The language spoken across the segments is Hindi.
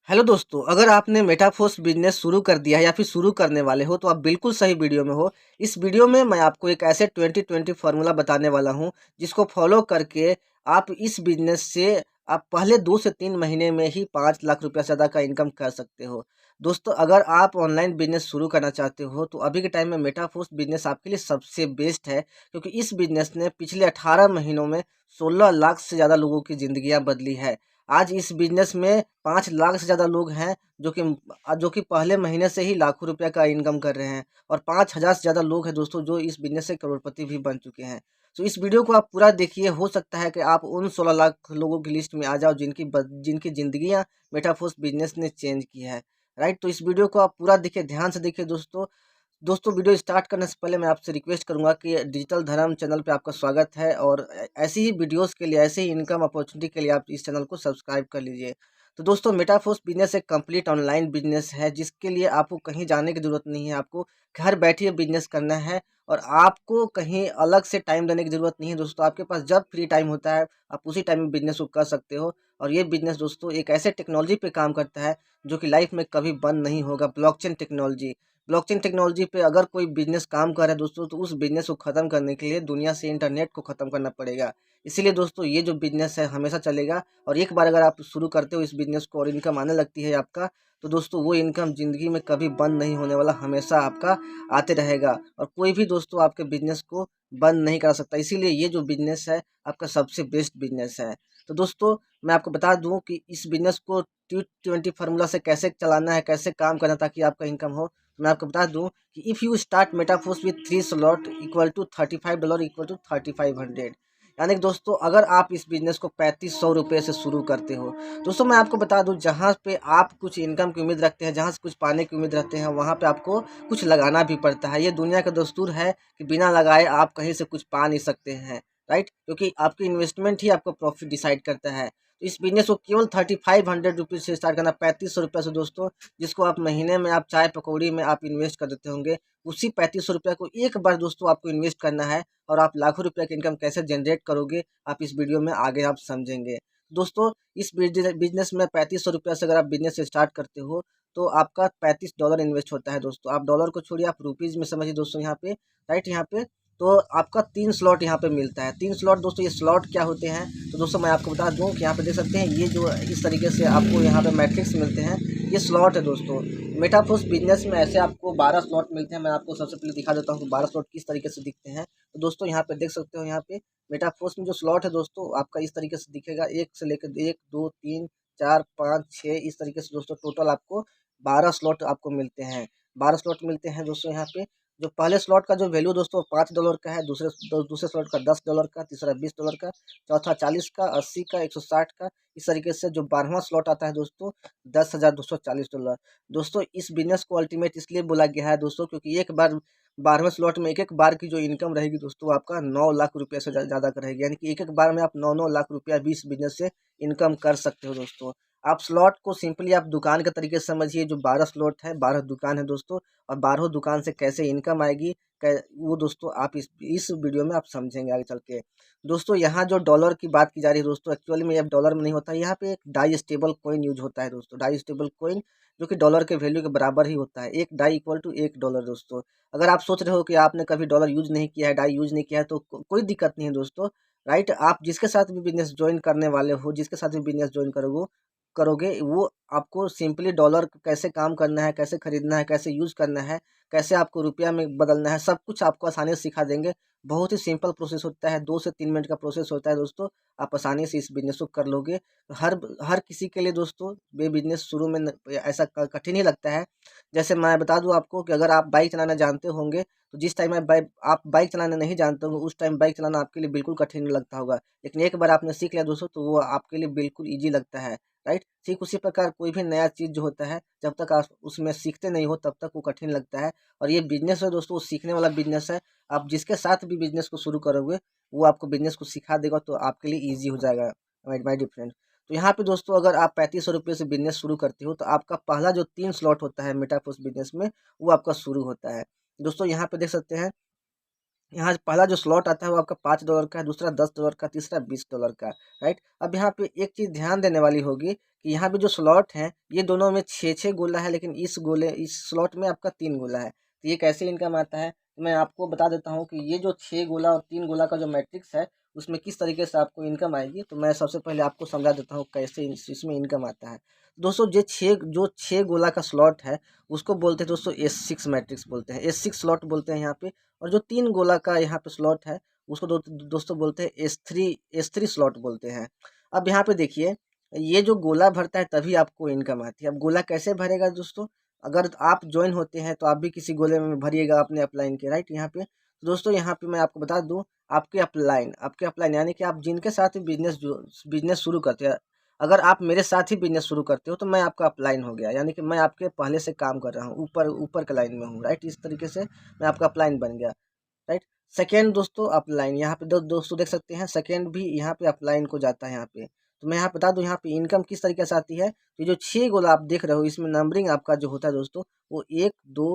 हेलो दोस्तों, अगर आपने मेटाफोर्स बिजनेस शुरू कर दिया है या फिर शुरू करने वाले हो तो आप बिल्कुल सही वीडियो में हो। इस वीडियो में मैं आपको एक ऐसे 20-20 फार्मूला बताने वाला हूं जिसको फॉलो करके आप इस बिजनेस से आप पहले 2 से 3 महीने में ही 5 लाख रुपया से ज़्यादा का इनकम कर सकते हो। दोस्तों, अगर आप ऑनलाइन बिजनेस शुरू करना चाहते हो तो अभी के टाइम में मेटाफोर्स बिजनेस आपके लिए सबसे बेस्ट है, क्योंकि इस बिजनेस ने पिछले 18 महीनों में 16 लाख से ज़्यादा लोगों की ज़िंदगियां बदली है। आज इस बिज़नेस में 5 लाख से ज़्यादा लोग हैं जो कि पहले महीने से ही लाखों रुपए का इनकम कर रहे हैं, और 5,000 से ज़्यादा लोग हैं दोस्तों जो इस बिज़नेस से करोड़पति भी बन चुके हैं। तो इस वीडियो को आप पूरा देखिए, हो सकता है कि आप उन 16 लाख लोगों की लिस्ट में आ जाओ जिनकी ज़िंदगियाँ मेटाफोर्स बिज़नेस ने चेंज की है, राइट? तो इस वीडियो को आप पूरा देखिए, ध्यान से देखिए दोस्तों। दोस्तों, वीडियो स्टार्ट करने से पहले मैं आपसे रिक्वेस्ट करूंगा कि डिजिटल धर्म चैनल पे आपका स्वागत है, और ऐसी ही वीडियोस के लिए, ऐसे ही इनकम अपॉर्चुनिटी के लिए आप इस चैनल को सब्सक्राइब कर लीजिए। तो दोस्तों, मेटाफोर्स बिजनेस एक कंप्लीट ऑनलाइन बिजनेस है जिसके लिए आपको कहीं जाने की ज़रूरत नहीं है। आपको घर बैठे बिजनेस करना है, और आपको कहीं अलग से टाइम देने की ज़रूरत नहीं है दोस्तों। आपके पास जब फ्री टाइम होता है आप उसी टाइम में बिजनेस को कर सकते हो। और ये बिजनेस दोस्तों एक ऐसे टेक्नोलॉजी पे काम करता है जो कि लाइफ में कभी बंद नहीं होगा। ब्लॉकचेन टेक्नोलॉजी पे अगर कोई बिजनेस काम कर रहा है दोस्तों, तो उस बिजनेस को ख़त्म करने के लिए दुनिया से इंटरनेट को ख़त्म करना पड़ेगा। इसीलिए दोस्तों ये जो बिजनेस है हमेशा चलेगा, और एक बार अगर आप शुरू करते हो इस बिजनेस को और इनकम आने लगती है आपका, तो दोस्तों वो इनकम ज़िंदगी में कभी बंद नहीं होने वाला, हमेशा आपका आते रहेगा, और कोई भी दोस्तों आपके बिजनेस को बंद नहीं करा सकता। इसीलिए ये जो बिजनेस है आपका सबसे बेस्ट बिजनेस है। तो दोस्तों, मैं आपको बता दूं कि इस बिजनेस को T20 फार्मूला से कैसे चलाना है, कैसे काम करना है ताकि आपका इनकम हो। तो मैं आपको बता दूं कि if you start Metaforce with 3 slot equal to $35 equal to 3500, यानी कि दोस्तों अगर आप इस बिजनेस को 3500 रुपये से शुरू करते हो। दोस्तों, मैं आपको बता दूं, जहां पे आप कुछ इनकम की उम्मीद रखते हैं, जहां से कुछ पाने की उम्मीद रखते हैं, वहां पे आपको कुछ लगाना भी पड़ता है। ये दुनिया का दस्तूर है कि बिना लगाए आप कहीं से कुछ पा नहीं सकते हैं, राइट? क्योंकि आपकी इन्वेस्टमेंट ही आपको प्रॉफिट डिसाइड करता है। तो इस बिजनेस को केवल 3500 से स्टार्ट करना, 3500 से दोस्तों, जिसको आप महीने में आप चाय पकौड़ी में आप इन्वेस्ट कर देते होंगे, उसी 3500 को एक बार दोस्तों आपको इन्वेस्ट करना है, और आप लाखों रुपए की इनकम कैसे जनरेट करोगे आप इस वीडियो में आगे आप समझेंगे। दोस्तों, इस बिजनेस में 3500 से अगर आप बिजनेस स्टार्ट करते हो तो आपका $35 इन्वेस्ट होता है दोस्तों। आप डॉलर को छोड़िए, आप रुपीज़ में समझिए दोस्तों यहाँ पे, राइट? यहाँ पे तो आपका 3 स्लॉट यहाँ पे मिलता है। 3 स्लॉट दोस्तों, ये स्लॉट क्या होते हैं? तो दोस्तों मैं आपको बता दूँ कि यहाँ पे देख सकते हैं, ये जो इस तरीके से आपको यहाँ पे मैट्रिक्स मिलते हैं, ये स्लॉट है दोस्तों। मेटाफोर्स बिजनेस में ऐसे आपको 12 स्लॉट मिलते हैं। मैं आपको सबसे पहले दिखा देता हूँ कि 12 स्लॉट किस तरीके से दिखते हैं। तो दोस्तों यहाँ पे देख सकते हो, यहाँ पे मेटाफोर्स में जो स्लॉट है दोस्तों आपका इस तरीके से दिखेगा। 1 से लेकर 1, 2, 3, 4, 5, 6 इस तरीके से दोस्तों टोटल आपको 12 स्लॉट आपको मिलते हैं। 12 स्लॉट मिलते हैं दोस्तों यहाँ पे। जो पहले स्लॉट का जो वैल्यू दोस्तों $5 का है, दूसरे स्लॉट का $10 का, तीसरा $20 का, चौथा 40 का, 80 का, 160 का। इस तरीके से जो 12वां स्लॉट आता है दोस्तों, $10,240। दोस्तों, इस बिजनेस को अल्टीमेट इसलिए बोला गया है दोस्तों, क्योंकि एक बार 12वें स्लॉट में एक बार की जो इनकम रहेगी दोस्तों, आपका 9 लाख रुपये से ज़्यादा का रहेगी। यानी कि एक बार में आप 9-9 लाख रुपया भी इस बिजनेस से इनकम कर सकते हो दोस्तों। आप स्लॉट को सिंपली आप दुकान के तरीके से समझिए। जो 12 स्लॉट है, 12 दुकान है दोस्तों, और 12 दुकान से कैसे इनकम आएगी, वो दोस्तों आप इस वीडियो में आप समझेंगे आगे चल के। दोस्तों, यहाँ जो डॉलर की बात की जा रही है दोस्तों, एक्चुअली में ये डॉलर में नहीं होता है। यहाँ पे एक डाई स्टेबल कॉइन यूज होता है दोस्तों, डाई स्टेबल कॉइन, जो कि डॉलर के वैल्यू के बराबर ही होता है। एक डाई इक्वल टू $1 दोस्तों। अगर आप सोच रहे हो कि आपने कभी डॉलर यूज नहीं किया है, डाई यूज नहीं किया है, तो कोई दिक्कत नहीं है दोस्तों, राइट? आप जिसके साथ भी बिजनेस ज्वाइन करने वाले हो, जिसके साथ भी बिजनेस ज्वाइन करोगे करोगे वो आपको सिंपली डॉलर कैसे काम करना है, कैसे खरीदना है, कैसे यूज़ करना है, कैसे आपको रुपया में बदलना है, सब कुछ आपको आसानी से सिखा देंगे। बहुत ही सिंपल प्रोसेस होता है, 2 से 3 मिनट का प्रोसेस होता है दोस्तों। आप आसानी से इस बिज़नेस को कर लोगे। हर किसी के लिए दोस्तों ये बिज़नेस शुरू में ऐसा कठिन ही लगता है। जैसे मैं बता दूँ आपको कि अगर आप बाइक चलाना जानते होंगे, तो जिस टाइम आप बाइक चलाना नहीं जानते होंगे, उस टाइम बाइक चलाना आपके लिए बिल्कुल कठिन नहीं लगता होगा। लेकिन एक बार आपने सीख लिया दोस्तों, तो वो आपके लिए बिल्कुल ईज़ी लगता है। राइट? ठीक उसी प्रकार कोई भी नया चीज़ जो होता है, जब तक आप उसमें सीखते नहीं हो तब तक वो कठिन लगता है। और ये बिज़नेस है दोस्तों, वो सीखने वाला बिज़नेस है। आप जिसके साथ भी बिज़नेस को शुरू करोगे, वो आपको बिज़नेस को सिखा देगा, तो आपके लिए ईज़ी हो जाएगा, माय माय डियर फ्रेंड। तो यहाँ पे दोस्तों अगर आप ₹3500 से बिज़नेस शुरू करते हो, तो आपका पहला जो 3 स्लॉट होता है मेटाफोर्स बिज़नेस में, वो आपका शुरू होता है। दोस्तों, यहाँ पे देख सकते हैं, यहाँ पहला जो स्लॉट आता है वो आपका $5 का है, दूसरा $10 का, तीसरा $20 का, राइट? अब यहाँ पे एक चीज़ ध्यान देने वाली होगी कि यहाँ पे जो स्लॉट है ये दोनों में 6-6 गोला है, लेकिन इस स्लॉट में आपका 3 गोला है। तो ये कैसे इनकम आता है, तो मैं आपको बता देता हूँ कि ये जो 6 गोला और 3 गोला का जो मैट्रिक्स है उसमें किस तरीके से आपको इनकम आएगी। तो मैं सबसे पहले आपको समझा देता हूँ कैसे इसमें इनकम आता है। दोस्तों जो 6 गोला का स्लॉट है उसको बोलते हैं दोस्तों S6 मैट्रिक्स बोलते हैं, S6 स्लॉट बोलते हैं यहाँ पे। और जो 3 गोला का यहाँ पे स्लॉट है उसको दोस्तों बोलते हैं S3 स्लॉट बोलते हैं। अब यहाँ पे देखिए, ये जो गोला भरता है तभी आपको इनकम आती है। अब गोला कैसे भरेगा दोस्तों, अगर आप ज्वाइन होते हैं तो आप भी किसी गोले में भरिएगा अपने अपलाइन के, राइट। यहाँ पे तो दोस्तों यहाँ पे मैं आपको बता दूं, आपके अपलाइन यानी कि आप जिनके साथ भी बिजनेस शुरू करते हैं, अगर आप मेरे साथ ही बिजनेस शुरू करते हो तो मैं आपका अपलाइन हो गया, यानी कि मैं आपके पहले से काम कर रहा हूँ, ऊपर ऊपर के लाइन में हूँ, राइट। इस तरीके से मैं आपका अपलाइन बन गया, राइट। सेकेंड दोस्तों अपलाइन, यहाँ पे दोस्तों देख सकते हैं सेकेंड भी यहाँ पे अपलाइन को जाता है यहाँ पे। तो मैं यहाँ बता दूं यहाँ पे इनकम किस तरीके से आती है। तो जो 6 गोला आप देख रहे हो इसमें नंबरिंग आपका जो होता है दोस्तों वो 1 2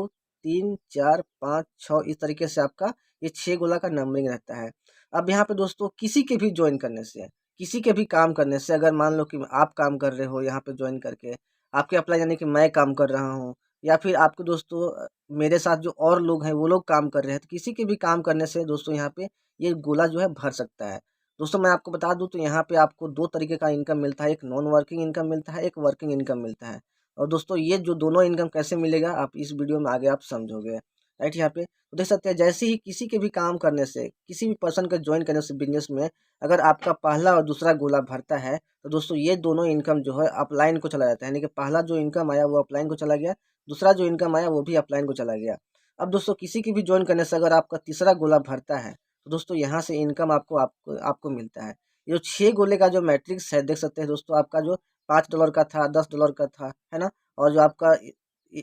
3 4 5 6 इस तरीके से आपका ये 6 गोला का नंबरिंग रहता है। अब यहाँ पे दोस्तों किसी के भी ज्वाइन करने से, किसी के भी काम करने से, अगर मान लो कि आप काम कर रहे हो यहाँ पे ज्वाइन करके, आपके अप्लाई यानी कि मैं काम कर रहा हूँ, या फिर आपके दोस्तों मेरे साथ जो और लोग हैं वो लोग काम कर रहे हैं, तो किसी के भी काम करने से दोस्तों यहाँ पे ये गोला जो है भर सकता है। दोस्तों मैं आपको बता दूं तो यहाँ पे आपको 2 तरीके का इनकम मिलता है, एक नॉन वर्किंग इनकम मिलता है, एक वर्किंग इनकम मिलता है। और दोस्तों ये जो दोनों इनकम कैसे मिलेगा आप इस वीडियो में आगे आप समझोगे, राइट। यहाँ पे तो देख सकते हैं जैसे ही किसी के भी काम करने से, किसी भी पर्सन का ज्वाइन करने से बिजनेस में, अगर आपका पहला और दूसरा गोला भरता है तो दोस्तों ये दोनों इनकम जो है अपलाइन को चला जाता है, यानी कि पहला जो इनकम आया वो अपलाइन को चला गया, दूसरा जो इनकम आया वो भी अपलाइन को चला गया। अब दोस्तों किसी की भी ज्वाइन करने से अगर आपका तीसरा गोला भरता है तो दोस्तों यहाँ से इनकम आपको मिलता है। ये जो 6 गोले का जो मैट्रिक्स है देख सकते हैं दोस्तों, आपका जो $5 का था, $10 का था, है ना। और जो आपका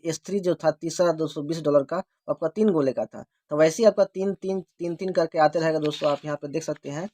S3 जो था तीसरा $220 का, वो आपका 3 गोले का था। तो वैसे ही आपका 3 करके आते रहेगा दोस्तों। आप यहाँ पे देख सकते हैं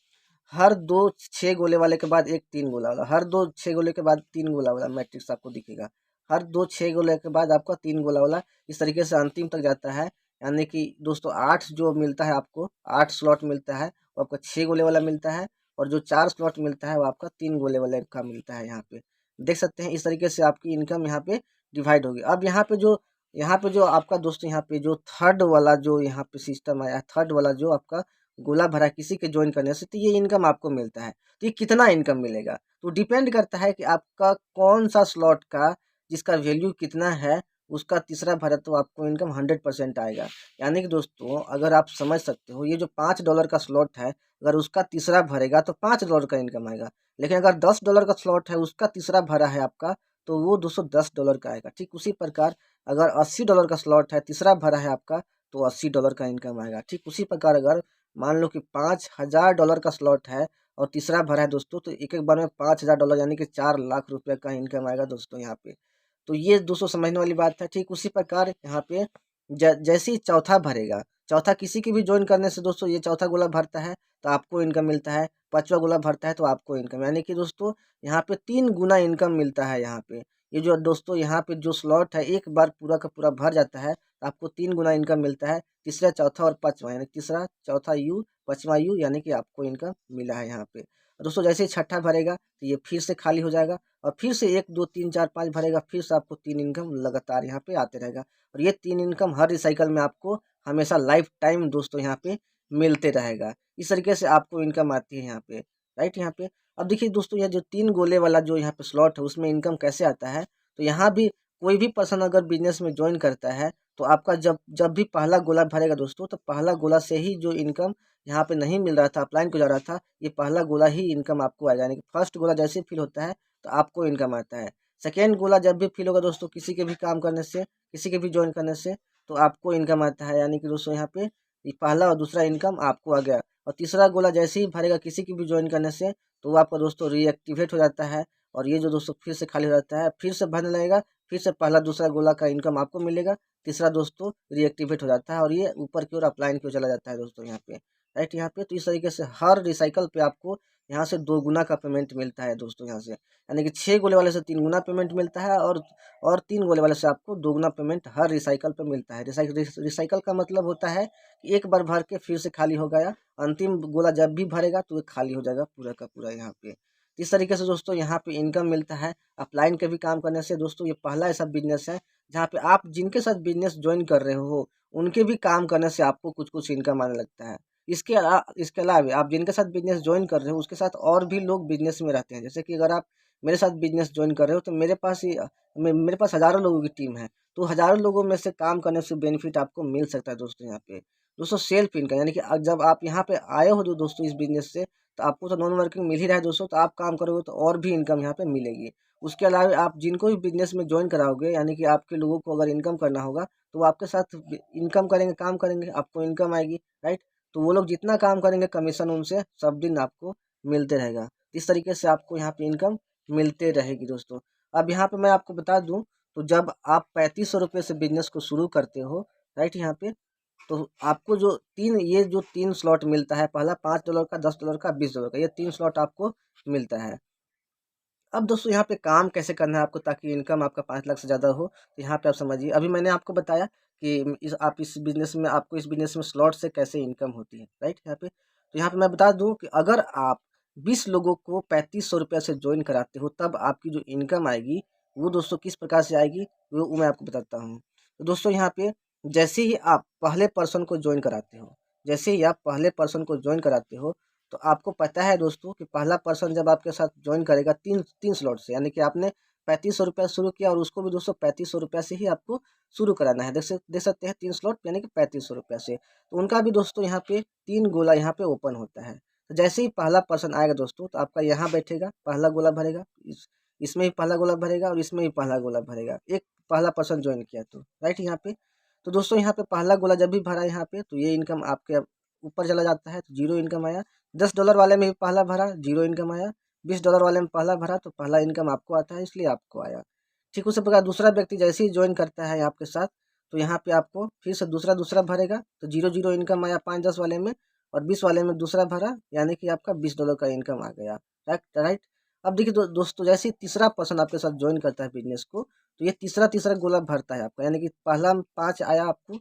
हर 2 6 गोले वाले के बाद एक 3 गोला वाला, हर 2 6 गोले के बाद 3 गोला वाला मैट्रिक्स आपको दिखेगा। हर 2 6 गोले के बाद आपका 3 गोला वाला, इस तरीके से अंतिम तक जाता है। यानी कि दोस्तों 8 जो मिलता है आपको, 8 स्लॉट मिलता है वो आपका 6 गोले वाला मिलता है, और जो 4 स्लॉट मिलता है वो आपका 3 गोले वाले का मिलता है। यहाँ पे देख सकते हैं इस तरीके से आपकी इनकम यहाँ पे डिवाइड होगी। अब यहाँ पे जो आपका दोस्तों यहाँ पे जो थर्ड वाला जो यहाँ पे सिस्टम आया है, थर्ड वाला जो आपका गोला भरा किसी के ज्वाइन करने से, तो ये इनकम आपको मिलता है। तो ये कितना इनकम मिलेगा तो डिपेंड करता है कि आपका कौन सा स्लॉट का जिसका वैल्यू कितना है उसका तीसरा भरा तो आपको इनकम 100% आएगा। यानी कि दोस्तों अगर आप समझ सकते हो, ये जो $5 का स्लॉट है अगर उसका तीसरा भरेगा तो $5 का इनकम आएगा। लेकिन अगर $10 का स्लॉट है उसका तीसरा भरा है आपका तो वो दोस्तों $10 का आएगा। ठीक उसी प्रकार अगर $80 का स्लॉट है तीसरा भरा है आपका तो $80 का इनकम आएगा। ठीक उसी प्रकार अगर मान लो कि $5000 का स्लॉट है और तीसरा भरा है दोस्तों, तो एक एक बार में $5000 यानी कि 4 लाख रुपए का इनकम आएगा दोस्तों यहाँ पे। तो ये दोस्तों समझने वाली बात है। ठीक उसी प्रकार यहाँ पे जैसे ही चौथा भरेगा, चौथा किसी की भी ज्वाइन करने से दोस्तों ये चौथा गोला भरता है तो आपको इनकम मिलता है, पांचवा गोला भरता है तो आपको इनकम, यानी कि दोस्तों यहाँ पे 3 गुना इनकम मिलता है। यहाँ पे ये जो दोस्तों यहाँ पे जो स्लॉट है एक बार पूरा का पूरा भर जाता है तो आपको 3 गुना इनकम मिलता है, तीसरा चौथा और पांचवा, यानी तीसरा चौथा यू पांचवा यू, यानी कि आपको इनकम मिला है यहाँ पे। दोस्तों जैसे ही छठा भरेगा तो ये फिर से खाली हो जाएगा, और फिर से 1 2 3 4 5 भरेगा, फिर से आपको 3 इनकम लगातार यहाँ पे आते रहेगा। और ये 3 इनकम हर रिसाइकल में आपको हमेशा लाइफ टाइम दोस्तों यहाँ पे मिलते रहेगा। इस तरीके से आपको इनकम आती है यहाँ पे, राइट। यहाँ पे अब देखिए दोस्तों यह जो 3 गोले वाला जो यहाँ पे स्लॉट है उसमें इनकम कैसे आता है। तो यहाँ भी कोई भी पर्सन अगर बिजनेस में ज्वाइन करता है तो आपका जब जब भी पहला गोला भरेगा दोस्तों, तो पहला गोला से ही जो इनकम यहाँ पे नहीं मिल रहा था, अपलाइन को जा रहा था, ये पहला गोला ही इनकम आपको आएगा। यानी कि फर्स्ट गोला जैसे फिल होता है तो आपको इनकम आता है। सेकेंड गोला जब भी फिल होगा दोस्तों किसी के भी काम करने से, किसी के भी ज्वाइन करने से, तो आपको इनकम आता है। यानी कि दोस्तों यहाँ पे ये पहला और दूसरा इनकम आपको आ गया। और तीसरा गोला जैसे ही भरेगा किसी की भी ज्वाइन करने से तो वो आपका दोस्तों रीएक्टिवेट हो जाता है, और ये जो दोस्तों फिर से खाली हो जाता है, फिर से भरने लगेगा, फिर से पहला दूसरा गोला का इनकम आपको मिलेगा, तीसरा दोस्तों रीएक्टिवेट हो जाता है और ये ऊपर की ओर अपलाइन की ओर चला जाता है दोस्तों यहाँ पे, राइट। यहाँ पे तो इस तरीके से हर रिसाइकल पे आपको यहाँ से 2 गुना का पेमेंट मिलता है दोस्तों यहाँ से, यानी कि 6 गोले वाले से 3 गुना पेमेंट मिलता है, और 3 गोले वाले से आपको 2 गुना पेमेंट हर रिसाइकल पे मिलता है। रिसाइकल का मतलब होता है कि एक बार भर के फिर से खाली हो गया, अंतिम गोला जब भी भरेगा तो ये खाली हो जाएगा पूरा का पूरा यहाँ पे। इस तरीके से दोस्तों यहाँ पे इनकम मिलता है अपलाइन के भी काम करने से। दोस्तों ये पहला ऐसा बिजनेस है जहाँ पे आप जिनके साथ बिजनेस ज्वाइन कर रहे हो उनके भी काम करने से आपको कुछ कुछ इनकम आने लगता है। इसके अलावा आप जिनके साथ बिजनेस ज्वाइन कर रहे हो उसके साथ और भी लोग बिजनेस में रहते हैं। जैसे कि अगर आप मेरे साथ बिजनेस ज्वाइन कर रहे हो तो मेरे पास हज़ारों लोगों की टीम है। तो हज़ारों लोगों में से काम करने से बेनिफिट आपको मिल सकता है दोस्तों यहाँ पे। दोस्तों सेल्फ इनकम यानी कि जब आप यहाँ पे आए हो दोस्तों इस बिज़नेस से, तो आपको तो नॉन वर्किंग मिल ही रहा है दोस्तों, तो आप काम करोगे तो और भी इनकम यहाँ पे मिलेगी। उसके अलावा आप जिनको भी बिज़नेस में जॉइन कराओगे यानी कि आपके लोगों को अगर इनकम करना होगा, तो वो आपके साथ इनकम करेंगे, काम करेंगे, आपको इनकम आएगी, राइट? तो वो लोग जितना काम करेंगे कमीशन उनसे सब दिन आपको मिलते रहेगा। इस तरीके से आपको यहाँ पे इनकम मिलते रहेगी दोस्तों। अब यहाँ पे मैं आपको बता दूँ, तो जब आप 3500 से बिज़नेस को शुरू करते हो, राइट यहाँ पे, तो आपको जो 3 स्लॉट मिलता है, पहला $5 का, $10 का, $20 का, ये 3 स्लॉट आपको मिलता है। अब दोस्तों यहाँ पे काम कैसे करना है आपको ताकि इनकम आपका 5 लाख से ज़्यादा हो, तो यहाँ पे आप समझिए। अभी मैंने आपको बताया कि इस बिज़नेस में स्लॉट से कैसे इनकम होती है, राइट यहाँ पे। तो यहाँ पे मैं बता दूँ कि अगर आप 20 लोगों को ₹3500 से जॉइन कराते हो तब आपकी जो इनकम आएगी, वो दोस्तों किस प्रकार से आएगी, वो मैं आपको बताता हूँ। तो दोस्तों यहाँ पे जैसे ही आप पहले पर्सन को जॉइन कराते हो जैसे ही आप पहले पर्सन को जॉइन कराते हो, तो आपको पता है दोस्तों कि पहला पर्सन जब आपके साथ जॉइन करेगा 3 स्लॉट से, यानी कि आपने ₹3500 शुरू किया और उसको भी दोस्तों ₹3500 से ही आपको शुरू कराना है। देख सकते हैं 3 स्लॉट यानी कि ₹3500 से। तो उनका भी दोस्तों यहाँ पे 3 गोला यहाँ पे ओपन होता है। तो जैसे ही पहला पर्सन आएगा दोस्तों, तो आपका यहाँ बैठेगा, पहला गोला भरेगा, इसमें भी पहला गोला भरेगा और इसमें भी पहला गोला भरेगा। एक पहला पर्सन जॉइन किया तो, राइट यहाँ पे। तो दोस्तों यहाँ पे पहला गोला जब भी भरा यहाँ पे, तो ये इनकम आपके ऊपर चला जाता है, तो जीरो इनकम आया। $10 वाले में भी पहला भरा, जीरो इनकम आया। $20 वाले में पहला भरा तो पहला इनकम आपको आता है, इसलिए आपको आया। ठीक उसी प्रकार दूसरा व्यक्ति जैसे ही ज्वाइन करता है आपके साथ, तो यहाँ पे आपको फिर से दूसरा दूसरा भरेगा, तो जीरो जीरो इनकम आया 5-10 वाले में, और 20 वाले में दूसरा भरा, यानी कि आपका $20 का इनकम आ गया। Right right. अब देखिए दोस्तों, जैसे ही तीसरा पर्सन आपके साथ ज्वाइन करता है बिजनेस को, तो ये तीसरा तीसरा गोला भरता है आपका, यानी कि पहला में 5 आया आपको,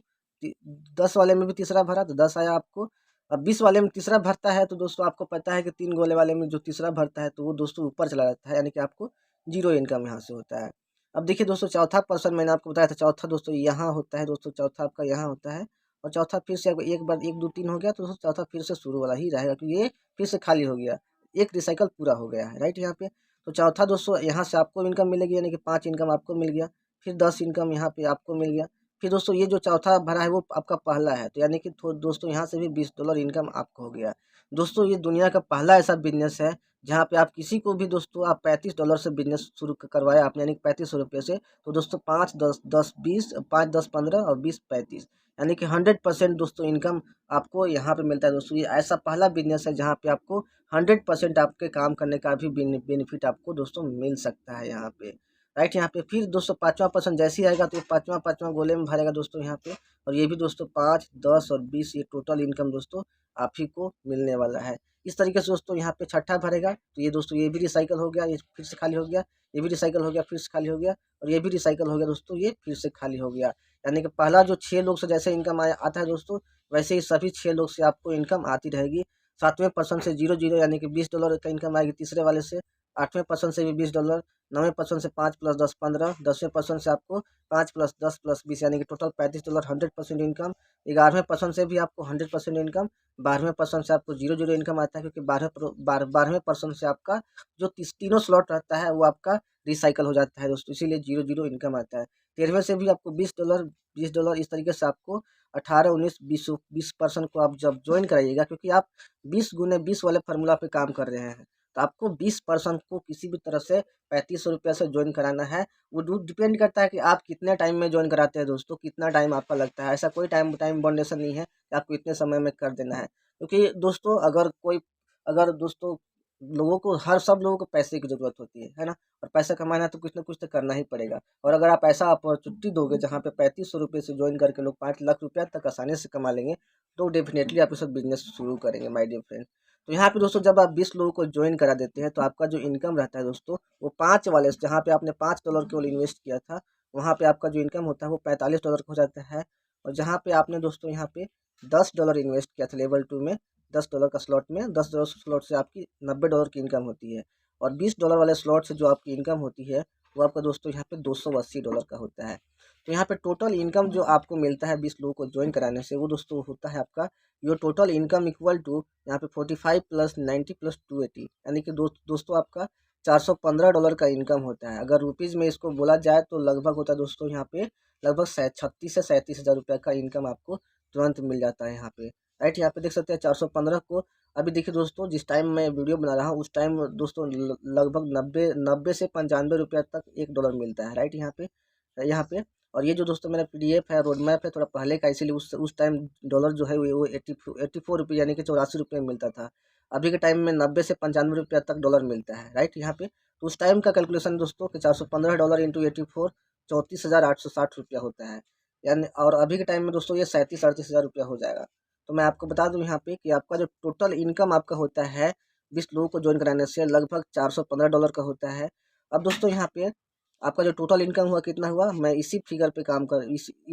10 वाले में भी तीसरा भरा तो 10 आया आपको। अब 20 वाले में तीसरा भरता है, तो दोस्तों आपको पता है कि 3 गोले वाले में जो तीसरा भरता है तो वो दोस्तों ऊपर चला जाता है, यानी कि आपको जीरो इनकम यहाँ से होता है। अब देखिए दोस्तों, चौथा पर्सन मैंने आपको बताया था, चौथा दोस्तों यहाँ होता है दोस्तों, चौथा आपका यहाँ होता है। और चौथा फिर से आपको एक बार 1 2 3 हो गया, तो दोस्तों चौथा फिर से शुरू वाला ही रहेगा, क्योंकि ये फिर से खाली हो गया, एक रिसाइकल पूरा हो गया है, राइट यहाँ पे। तो चौथा दोस्तों यहाँ से आपको इनकम मिलेगी, यानी कि 5 इनकम आपको मिल गया। फिर 10 इनकम यहाँ पे आपको मिल गया। फिर दोस्तों ये जो चौथा भरा है वो आपका पहला है, तो यानी कि दोस्तों यहाँ से भी $20 इनकम आपको हो गया। दोस्तों ये दुनिया का पहला ऐसा बिजनेस है जहाँ पे आप किसी को भी दोस्तों आप $35 से बिजनेस शुरू करवाया आपने, यानी कि ₹3500 से, तो दोस्तों 5 10 10 20 5 10 15 और 20 35, यानी कि 100% दोस्तों इनकम आपको यहाँ पे मिलता है। दोस्तों ये ऐसा पहला बिजनेस है जहाँ पे आपको 100% आपके काम करने का भी बेनिफिट आपको दोस्तों मिल सकता है यहाँ पे, राइट यहाँ पे। फिर दोस्तों पाँचवा पर्सन जैसे ही आएगा तो ये पाँचवा पाँचवा गोले में भरेगा दोस्तों यहाँ पे, और ये भी दोस्तों 5 10 और 20 ये टोटल इनकम दोस्तों आप ही को मिलने वाला है। इस तरीके से दोस्तों यहाँ पे छठा भरेगा, तो ये दोस्तों ये भी रिसाइकल हो गया, ये फिर से खाली हो गया, ये भी रिसाइकल हो गया, फिर से खाली हो गया, और ये भी रिसाइकल हो गया दोस्तों, ये फिर से खाली हो गया। यानी कि पहला जो 6 लोग से जैसे इनकम आता है दोस्तों, वैसे ही सभी 6 लोग से आपको इनकम आती रहेगी। 7वें पर्सन से जीरो जीरो यानी कि $20 का इनकम आएगी तीसरे वाले से। 8वें पर्सन से भी $20, 9वें पर्सन से 5 + 10 15, 10वें पर्सन से आपको 5 + 10 + 20 यानी कि टोटल $35, 100% इनकम। 11वें पर्सन से भी आपको 100% इनकम। 12वें पर्सन से आपको जीरो जीरो इनकम आता है, क्योंकि 12वें पर्सन से आपका जो तीनों स्लॉट रहता है वो आपका रिसाइकल हो जाता है दोस्तों, इसीलिए जीरो जीरो इनकम आता है। 13वें से भी आपको $20 इस तरीके से आपको 18 19 20 पर्सन को आप जब ज्वाइन कराइएगा, क्योंकि आप 20 × 20 वाले फार्मूला पे काम कर रहे हैं, तो आपको 20 पर्सन को किसी भी तरह से ₹3500 से ज्वाइन कराना है। वो डिपेंड करता है कि आप कितने टाइम में ज्वाइन कराते हैं दोस्तों, कितना टाइम आपका लगता है। ऐसा कोई टाइम टाइम बाउंडेशन नहीं है कि आपको इतने समय में कर देना है, क्योंकि दोस्तों अगर दोस्तों सब लोगों को पैसे की ज़रूरत होती है ना? और पैसा कमाना है तो कुछ ना कुछ तो करना ही पड़ेगा। और अगर आप ऐसा अपॉर्चुनिटी दोगे जहाँ पे ₹3500 से ज्वाइन करके लोग ₹5 लाख तक आसानी से कमा लेंगे, तो डेफ़िनेटली आप ये सब बिज़नेस शुरू करेंगे माय डियर फ्रेंड। तो यहाँ पे दोस्तों जब आप 20 लोगों को ज्वाइन करा देते हैं, तो आपका जो इनकम रहता है दोस्तों, वो 5 वाले से, जहाँ पे आपने $5 केवल इन्वेस्ट किया था, वहाँ पे आपका जो इनकम होता है वो $45 का हो जाता है। और जहाँ पे आपने दोस्तों यहाँ पे $10 इन्वेस्ट किया था लेवल 2 में, $10 का स्लॉट में, $10 स्लॉट से आपकी $90 की इनकम होती है। और $20 वाले स्लॉट से जो आपकी इनकम होती है वो आपका दोस्तों यहाँ पे $280 का होता है। तो यहाँ पे टोटल इनकम जो आपको मिलता है 20 लोगों को ज्वाइन कराने से वो दोस्तों होता है आपका your total income equal to यहाँ पे 45 + 90 + 280 यानी कि दोस्तों आपका $415 का इनकम होता है। अगर रुपीज़ में इसको बोला जाए तो लगभग होता है दोस्तों यहाँ पे लगभग 36 से 37 हज़ार रुपये का इनकम आपको तुरंत मिल जाता है यहाँ पे, राइट। यहाँ पे देख सकते हैं 415 को अभी देखिए दोस्तों जिस टाइम मैं वीडियो बना रहा हूँ उस टाइम दोस्तों लगभग 90 से 95 रुपया तक $1 मिलता है, राइट। यहाँ पे और ये जो दोस्तों मेरा PDF है रोड मैप है थोड़ा पहले का, इसीलिए उस टाइम डॉलर जो है वो 84 रुपये यानी कि 84 रुपये मिलता था। अभी के टाइम में 90 से 95 रुपया तक डॉलर मिलता है, राइट। यहाँ पे तो उस टाइम का कैलकुलेशन दोस्तों कि $415 इंटू 84 34,860 रुपया होता है यानी, और अभी के टाइम में दोस्तों ये 37-38 हज़ार रुपया हो जाएगा। तो मैं आपको बता दूं यहाँ पे कि आपका जो टोटल इनकम आपका होता है 20 लोगों को ज्वाइन कराने से लगभग $415 का होता है। अब दोस्तों यहाँ पे आपका जो टोटल इनकम हुआ कितना हुआ, मैं इसी फिगर पे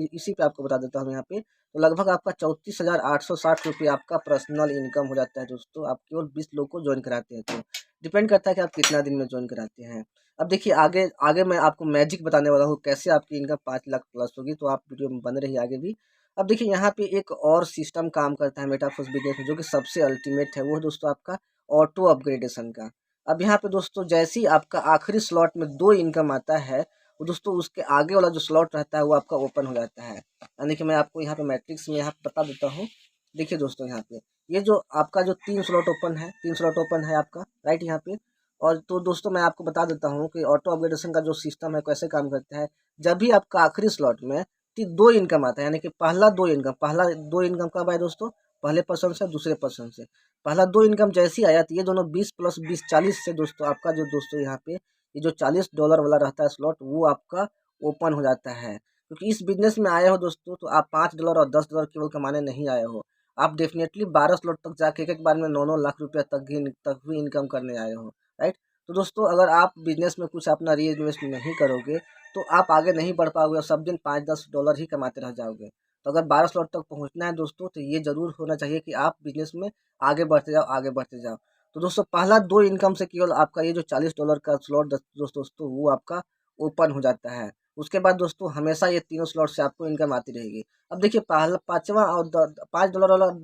इसी पे आपको बता देता हूँ यहाँ पे। तो लगभग आपका 34,860 रुपये आपका पर्सनल इनकम हो जाता है दोस्तों, आप केवल 20 लोग को ज्वाइन कराते हैं। तो डिपेंड करता है कि आप कितना दिन में ज्वाइन कराते हैं। अब देखिए आगे आगे मैं आपको मैजिक बताने वाला हूँ कैसे आपकी इनकम 5 लाख प्लस होगी, तो आप वीडियो में बने रहिए आगे भी। अब देखिए यहाँ पे एक और सिस्टम काम करता है मेटाफोर्स बिजनेस में जो कि सबसे अल्टीमेट है, वो है दोस्तों आपका ऑटो अपग्रेडेशन का। अब यहाँ पे दोस्तों जैसे ही आपका आखिरी स्लॉट में 2 इनकम आता है वो दोस्तों उसके आगे वाला जो स्लॉट रहता है वो आपका ओपन हो जाता है। यानी कि मैं आपको यहाँ पे मैट्रिक्स में यहाँ पे बता देता हूँ। देखिए दोस्तों यहाँ पे ये जो आपका जो 3 स्लॉट ओपन है, 3 स्लॉट ओपन है आपका, राइट। यहाँ पे और तो दोस्तों मैं आपको बता देता हूँ कि ऑटो अपग्रेडेशन का जो सिस्टम है कैसे काम करता है। जब भी आपका आखिरी स्लॉट में 2 इनकम आता है यानी कि पहला दो इनकम कब आए दोस्तों, पहले पर्सन से दूसरे पर्सन से। पहला 2 इनकम जैसी आया तो ये दोनों 20 + 20 40 से दोस्तों आपका जो दोस्तों यहाँ पे ये जो $40 वाला रहता है स्लॉट वो आपका ओपन हो जाता है। क्योंकि इस बिजनेस में आए हो दोस्तों तो आप $5 और $10 केवल कमाने नहीं आए हो, आप डेफिनेटली 12 स्लॉट तक जाके एक बार में 9-9 लाख रुपया तक भी इनकम करने आए हो, राइट। तो दोस्तों अगर आप बिजनेस में कुछ अपना री इन्वेस्ट नहीं करोगे तो आप आगे नहीं बढ़ पाओगे और सब दिन $5-10 ही कमाते रह जाओगे। तो अगर 12 स्लॉट तक पहुंचना है दोस्तों तो ये जरूर होना चाहिए कि आप बिजनेस में आगे बढ़ते जाओ, आगे बढ़ते जाओ। तो दोस्तों पहला 2 इनकम से केवल आपका ये जो $40 का स्लॉट दोस्तों वो आपका ओपन हो जाता है। उसके बाद दोस्तों हमेशा ये तीनों स्लॉट से आपको इनकम आती रहेगी। अब देखिए पहला 5वां और $5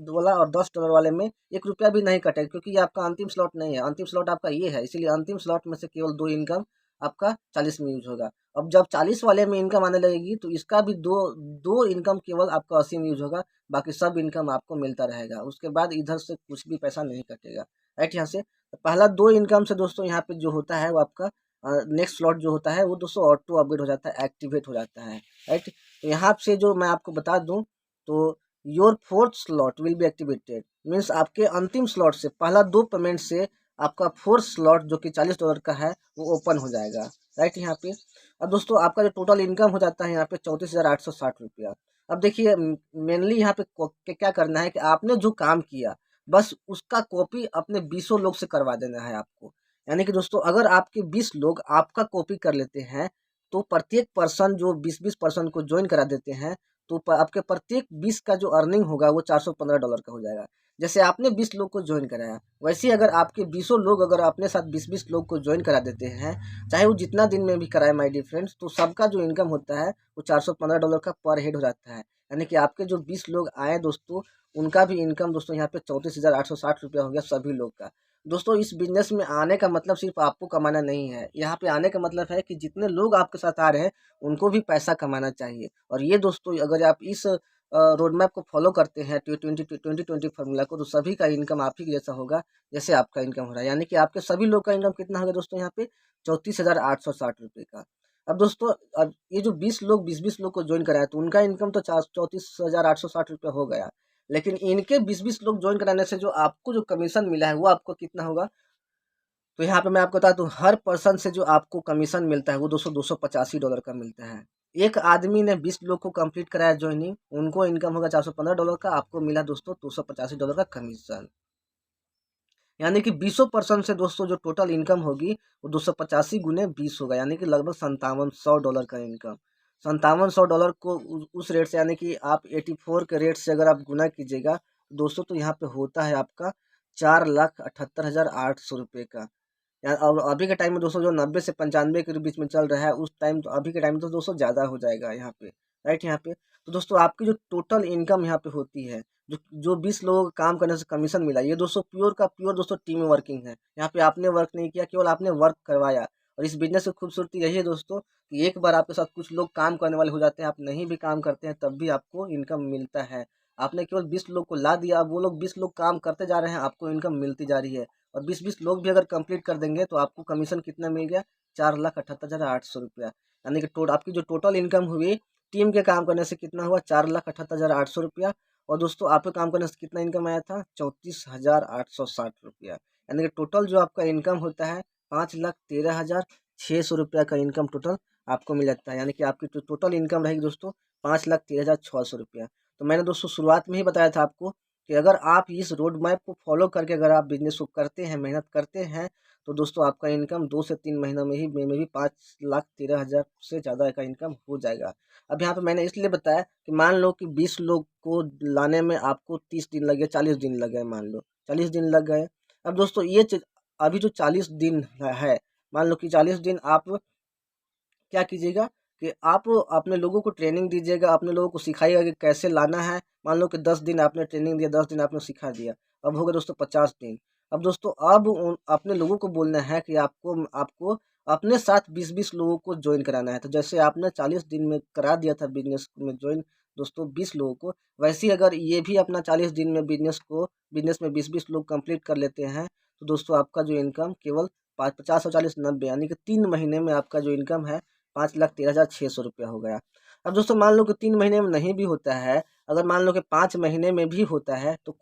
वाला और $10 वाले में ₹1 भी नहीं कटेगा क्योंकि ये आपका अंतिम स्लॉट नहीं है, अंतिम स्लॉट आपका ये है, इसीलिए अंतिम स्लॉट में से केवल 2 इनकम आपका 40 में यूज होगा। अब जब 40 वाले में इनकम आने लगेगी तो इसका भी दो इनकम केवल आपका 80 में यूज होगा, बाकी सब इनकम आपको मिलता रहेगा। उसके बाद इधर से कुछ भी पैसा नहीं कटेगा, राइट। यहाँ से तो पहला 2 इनकम से दोस्तों यहाँ पे जो होता है वो आपका नेक्स्ट स्लॉट जो होता है वो दोस्तों ऑटो अपग्रेड हो जाता है, एक्टिवेट हो जाता है, राइट। तो यहाँ से जो मैं आपको बता दूं तो your 4th slot will be activated means आपके अंतिम स्लॉट से पहला 2 पेमेंट से आपका 4th स्लॉट जो कि $40 का है वो ओपन हो जाएगा, राइट। यहाँ पे अब दोस्तों आपका जो टोटल इनकम हो जाता है यहाँ पे 34,860 रुपया। अब देखिए मेनली यहाँ पे क्या करना है कि आपने जो काम किया बस उसका कॉपी अपने 20 लोग से करवा देना है आपको। यानी कि दोस्तों अगर आपके 20 लोग आपका कॉपी कर लेते हैं तो प्रत्येक पर्सन जो 20-20 पर्सन को ज्वाइन करा देते हैं तो आपके प्रत्येक 20 का जो अर्निंग होगा वो $415 का हो जाएगा। जैसे आपने 20 लोग को ज्वाइन कराया वैसे ही अगर आपके 20 लोग अगर अपने साथ 20-20 लोग को ज्वाइन करा देते हैं चाहे वो जितना दिन में भी कराए माय डियर फ्रेंड्स, तो सबका जो इनकम होता है वो $415 का पर हेड हो जाता है। यानी कि आपके जो 20 लोग आए दोस्तों उनका भी इनकम दोस्तों यहाँ पे 34,860 रुपया हो गया सभी लोग का। दोस्तों इस बिजनेस में आने का मतलब सिर्फ आपको कमाना नहीं है, यहाँ पे आने का मतलब है कि जितने लोग आपके साथ आ रहे हैं उनको भी पैसा कमाना चाहिए। और ये दोस्तों अगर आप इस रोड मैप को फॉलो करते हैं 2020 फार्मूला को तो सभी का इनकम आप ही के जैसा होगा जैसे आपका इनकम हो रहा है। यानी कि आपके सभी लोग का इनकम कितना होगा दोस्तों यहाँ पे 34,860 रुपये का। अब दोस्तों अब ये जो 20 लोग को ज्वाइन कराया तो उनका इनकम तो 34,860 रुपये हो गया, लेकिन इनके 20 लोग ज्वाइन कराने से जो आपको जो कमीशन मिला है वो आपको कितना होगा। तो यहाँ पे मैं आपको बता दूं हर पर्सन से जो आपको कमीशन मिलता है वो $285 का मिलता है। एक आदमी ने 20 लोग को कंप्लीट कराया ज्वाइनिंग, उनको इनकम होगा $415 का, आपको मिला दोस्तों $285 का कमीशन। यानी कि 20% से दोस्तों जो टोटल इनकम होगी वो 285 गुने 20 होगा, यानी कि लगभग $5700 का इनकम। $5700 को उस रेट से यानी कि आप 84 के रेट से अगर आप गुना कीजिएगा दोस्तों तो यहाँ पे होता है आपका 4,78,800 रुपये का। और अभी के टाइम में दोस्तों जो 90 से 95 के बीच में चल रहा है, उस टाइम तो अभी के टाइम में तो दोस्तों ज़्यादा हो जाएगा यहाँ पे, राइट। यहाँ पे तो दोस्तों आपकी जो टोटल इनकम यहाँ पे होती है, जो 20 लोगों को काम करने से कमीशन मिला, ये दोस्तों प्योर का प्योर दोस्तों टीम वर्किंग है। यहाँ पे आपने वर्क नहीं किया, केवल आपने वर्क करवाया। और इस बिजनेस की खूबसूरती यही है दोस्तों कि एक बार आपके साथ कुछ लोग काम करने वाले हो जाते हैं, आप नहीं भी काम करते हैं तब भी आपको इनकम मिलता है। आपने केवल 20 लोग को ला दिया, अब वो लोग 20 लोग काम करते जा रहे हैं, आपको इनकम मिलती जा रही है। और 20-20 लोग भी अगर कंप्लीट कर देंगे तो आपको कमीशन कितना मिल गया, 4,78,800 रुपया। यानी कि आपकी जो टोटल इनकम हुई टीम के काम करने से कितना हुआ, 4,78,800 रुपया। और दोस्तों आपके काम करने से कितना इनकम आया था, 34,860 रुपया। यानी कि टोटल जो आपका इनकम होता है 5,13,600 रुपया का इनकम टोटल आपको मिल जाता है। यानी कि आपकी जो टोटल इनकम रहेगी दोस्तों 5,13,600 रुपया। तो मैंने दोस्तों शुरुआत में ही बताया था आपको कि अगर आप इस रोड मैप को फॉलो करके अगर आप बिजनेस को करते हैं, मेहनत करते हैं, तो दोस्तों आपका इनकम 2 से 3 महीना में भी 5,13,000 से ज़्यादा का इनकम हो जाएगा। अब यहाँ पे मैंने इसलिए बताया कि मान लो कि 20 लोग को लाने में आपको 30 दिन लगे, 40 दिन लग गए, मान लो 40 दिन लग गए। अब दोस्तों अभी जो 40 दिन है, मान लो कि 40 दिन आप क्या कीजिएगा कि आप अपने लोगों को ट्रेनिंग दीजिएगा, अपने लोगों को सिखाइएगा कि कैसे लाना है। मान लो कि 10 दिन आपने ट्रेनिंग दिया, 10 दिन आपने सिखा दिया, अब हो गए दोस्तों 50 दिन। अब दोस्तों अब अपने लोगों को बोलना है कि आपको आपको अपने साथ 20-20 लोगों को ज्वाइन कराना है। तो जैसे आपने 40 दिन में करा दिया था बिजनेस में ज्वाइन दोस्तों 20 लोगों को, वैसे ही अगर ये भी अपना 40 दिन में बिजनेस में 20-20 लोग कंप्लीट कर लेते हैं, तो दोस्तों आपका जो इनकम केवल 50 और 40 90 यानी कि 3 महीने में आपका जो इनकम है 5,13,600 रुपया हो गया। अब दोस्तों मान लो कि 3 महीने में नहीं भी होता है, अगर मान लो कि 5 महीने में भी होता है, तो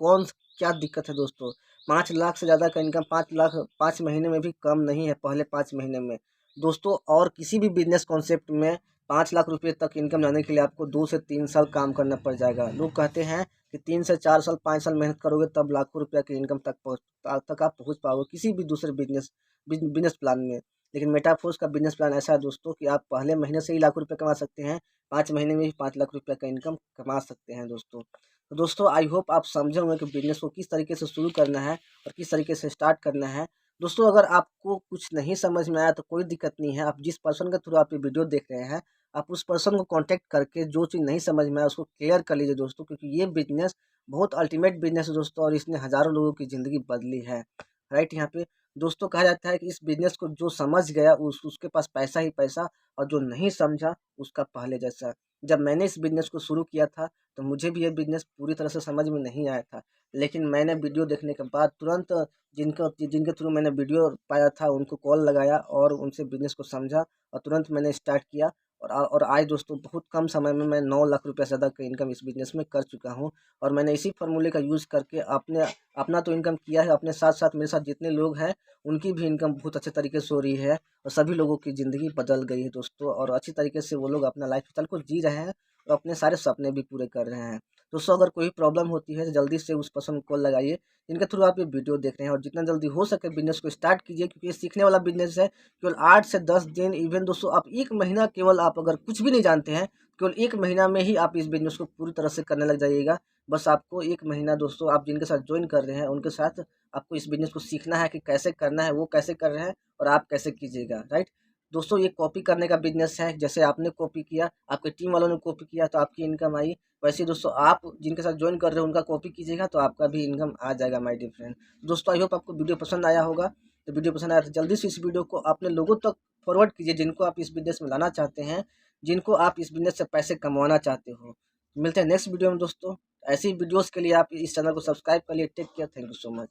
क्या दिक्कत है दोस्तों। 5 लाख से ज़्यादा का इनकम 5 लाख 5 महीने में भी कम नहीं है, पहले 5 महीने में दोस्तों। और किसी भी बिजनेस कॉन्सेप्ट में 5 लाख रुपये तक इनकम लाने के लिए आपको 2 से 3 साल काम करना पड़ जाएगा। लोग कहते हैं कि 3 से 4 साल 5 साल मेहनत करोगे तब लाखों रुपया की इनकम तक आप पहुँच पाओगे किसी भी दूसरे बिजनेस प्लान में। लेकिन मेटाफोर्स का बिजनेस प्लान ऐसा है दोस्तों कि आप पहले महीने से ही लाखों रुपए कमा सकते हैं, 5 महीने में ही 5 लाख रुपए का इनकम कमा सकते हैं दोस्तों। तो दोस्तों आई होप आप समझे होंगे कि बिजनेस को किस तरीके से शुरू करना है और किस तरीके से स्टार्ट करना है। दोस्तों अगर आपको कुछ नहीं समझ में आया तो कोई दिक्कत नहीं है, आप जिस पर्सन के थ्रू आप ये वीडियो देख रहे हैं, आप उस पर्सन को कॉन्टैक्ट करके जो चीज़ नहीं समझ में आया उसको क्लियर कर लीजिए दोस्तों, क्योंकि ये बिजनेस बहुत अल्टीमेट बिजनेस है दोस्तों और इसने हज़ारों लोगों की ज़िंदगी बदली है, राइट। यहाँ पे दोस्तों कहा जाता है कि इस बिजनेस को जो समझ गया उसके पास पैसा ही पैसा, और जो नहीं समझा उसका पहले जैसा। जब मैंने इस बिजनेस को शुरू किया था तो मुझे भी ये बिजनेस पूरी तरह से समझ में नहीं आया था, लेकिन मैंने वीडियो देखने के बाद तुरंत जिनके थ्रू मैंने वीडियो पाया था उनको कॉल लगाया और उनसे बिजनेस को समझा और तुरंत मैंने स्टार्ट किया। और आज दोस्तों बहुत कम समय में मैं 9 लाख रुपये से ज़्यादा का इनकम इस बिजनेस में कर चुका हूँ। और मैंने इसी फार्मूले का यूज़ करके अपना तो इनकम किया है, अपने साथ साथ मेरे साथ जितने लोग हैं उनकी भी इनकम बहुत अच्छे तरीके से हो रही है और सभी लोगों की ज़िंदगी बदल गई है दोस्तों, और अच्छी तरीके से वो लोग अपना लाइफ स्टाइल को जी रहे हैं और अपने सारे सपने भी पूरे कर रहे हैं। दोस्तों अगर कोई प्रॉब्लम होती है तो जल्दी से उस पर्सन को कॉल लगाइए जिनके थ्रू आप ये वीडियो देख रहे हैं, और जितना जल्दी हो सके बिजनेस को स्टार्ट कीजिए, क्योंकि ये सीखने वाला बिजनेस है। केवल 8 से 10 दिन, इवन दोस्तों आप 1 महीना, केवल आप अगर कुछ भी नहीं जानते हैं, केवल 1 महीना में ही आप इस बिजनेस को पूरी तरह से करने लग जाइएगा। बस आपको 1 महीना दोस्तों, आप जिनके साथ ज्वाइन कर रहे हैं उनके साथ आपको इस बिजनेस को सीखना है कि कैसे करना है, वो कैसे कर रहे हैं और आप कैसे कीजिएगा, राइट। दोस्तों ये कॉपी करने का बिजनेस है, जैसे आपने कॉपी किया, आपके टीम वालों ने कॉपी किया तो आपकी इनकम आई, वैसे ही दोस्तों आप जिनके साथ ज्वाइन कर रहे हो उनका कॉपी कीजिएगा तो आपका भी इनकम आ जाएगा माय डियर फ्रेंड। दोस्तों आई होप आपको वीडियो पसंद आया होगा। तो वीडियो पसंद आया तो जल्दी से इस वीडियो को अपने लोगों तक फॉरवर्ड कीजिए जिनको आप इस बिजनेस में लाना चाहते हैं, जिनको आप इस बिजनेस से पैसे कमाना चाहते हो। मिलते हैं नेक्स्ट वीडियो में दोस्तों। ऐसी वीडियोज़ के लिए आप इस चैनल को सब्सक्राइब कर लिए। Take care, thank you so much.